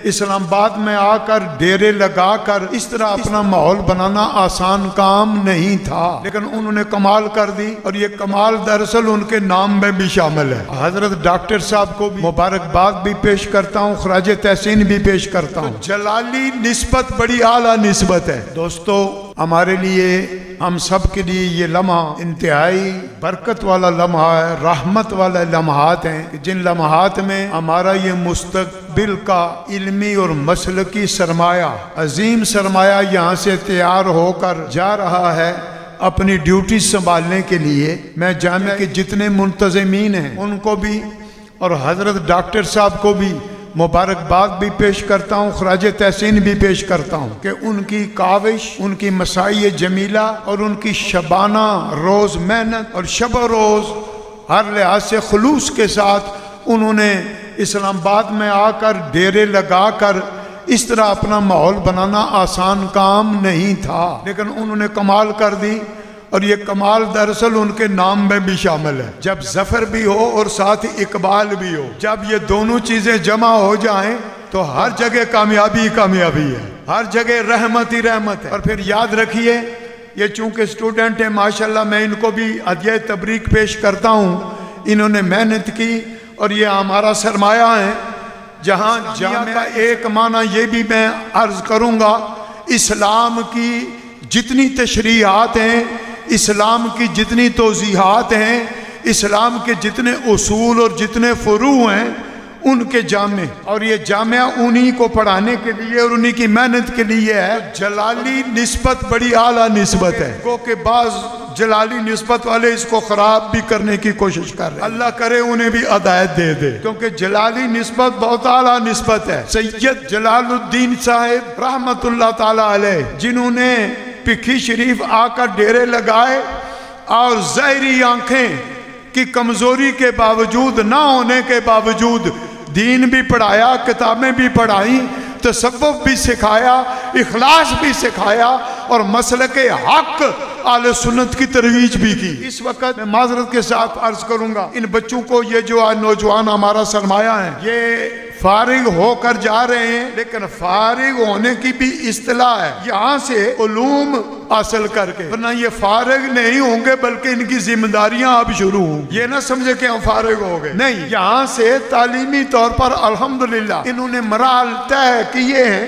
اسلام آباد میں آ کر ڈیرے لگا کر اس طرح اپنا ماحول بنانا آسان کام نہیں تھا، لیکن انہوں نے کمال کر دی، اور یہ کمال دراصل ان کے نام میں بھی شامل ہے۔ حضرت ڈاکٹر صاحب کو بھی مبارکباد بھی پیش کرتا ہوں، خراج تحسین بھی پیش کرتا ہوں۔ جلالی نسبت بڑی اعلیٰ نسبت ہے دوستو۔ ہمارے لیے، ہم سب کے لیے یہ لمحہ انتہائی برکت والا لمحہ ہے، رحمت والے لمحات ہیں، جن لمحات میں ہمارا یہ مستقبل کا علمی اور مسلکی سرمایہ، عظیم سرمایہ یہاں سے تیار ہو کر جا رہا ہے اپنی ڈیوٹی سنبھالنے کے لیے۔ میں جامعہ کے جتنے منتظمین ہیں ان کو بھی اور حضرت ڈاکٹر صاحب کو بھی مبارکباد بھی پیش کرتا ہوں، خراج تحسین بھی پیش کرتا ہوں کہ ان کی کاوش، ان کی مساعی جمیلہ اور ان کی شبانہ روز محنت اور شب و روز ہر لحاظ سے خلوص کے ساتھ انہوں نے اسلام آباد میں آ کر ڈیرے لگا کر اس طرح اپنا ماحول بنانا آسان کام نہیں تھا، لیکن انہوں نے کمال کر دی، اور یہ کمال دراصل ان کے نام میں بھی شامل ہے۔ جب ظفر بھی ہو اور ساتھ اقبال بھی ہو، جب یہ دونوں چیزیں جمع ہو جائیں تو ہر جگہ کامیابی کامیابی ہے، ہر جگہ رحمت ہی رحمت ہے۔ اور پھر یاد رکھیے، یہ چونکہ اسٹوڈنٹ ہیں ماشاءاللہ، میں ان کو بھی ہدیہ تبریک پیش کرتا ہوں، انہوں نے محنت کی اور یہ ہمارا سرمایہ ہے۔ جہاں جامعہ کا ایک معنی یہ بھی میں عرض کروں گا، اسلام کی جتنی تشریحات ہیں، اسلام کی جتنی توضیحات ہیں، اسلام کے جتنے اصول اور جتنے فروع ہیں، ان کے جامع، اور یہ جامعہ انہی کو پڑھانے کے لیے اور انہی کی محنت کے لیے ہے۔ جلالی نسبت بڑی اعلیٰ نسبت ہے، گو کہ بعض جلالی نسبت والے اس کو خراب بھی کرنے کی کوشش کر رہے ہیں، اللہ کرے انہیں بھی ہدایت دے دے، کیونکہ جلالی نسبت بہت اعلیٰ نسبت ہے۔ سید جلال الدین صاحب رحمت اللہ تعالی علیہ، جنہوں نے پکھی شریف آ کر ڈیرے لگائے اور ظاہری آنکھیں کی کمزوری کے باوجود، نہ ہونے کے باوجود دین بھی پڑھایا، کتابیں بھی پڑھائیں، تصوف بھی سکھایا، اخلاص بھی سکھایا، اور مسلک حق اہل سنت کی ترویج بھی کی۔ اس وقت میں معذرت کے ساتھ عرض کروں گا، ان بچوں کو، یہ جو آج نوجوان ہمارا سرمایہ ہیں، یہ فارغ ہو کر جا رہے ہیں، لیکن فارغ ہونے کی بھی اصطلاح ہے، یہاں سے علوم حاصل کر کے، ورنہ یہ فارغ نہیں ہوں گے بلکہ ان کی ذمہ داریاں اب شروع ہوں۔ یہ نہ سمجھے کہ ہم فارغ ہو گئے، نہیں، یہاں سے تعلیمی طور پر الحمدللہ انہوں نے مراحل طے کیے ہیں۔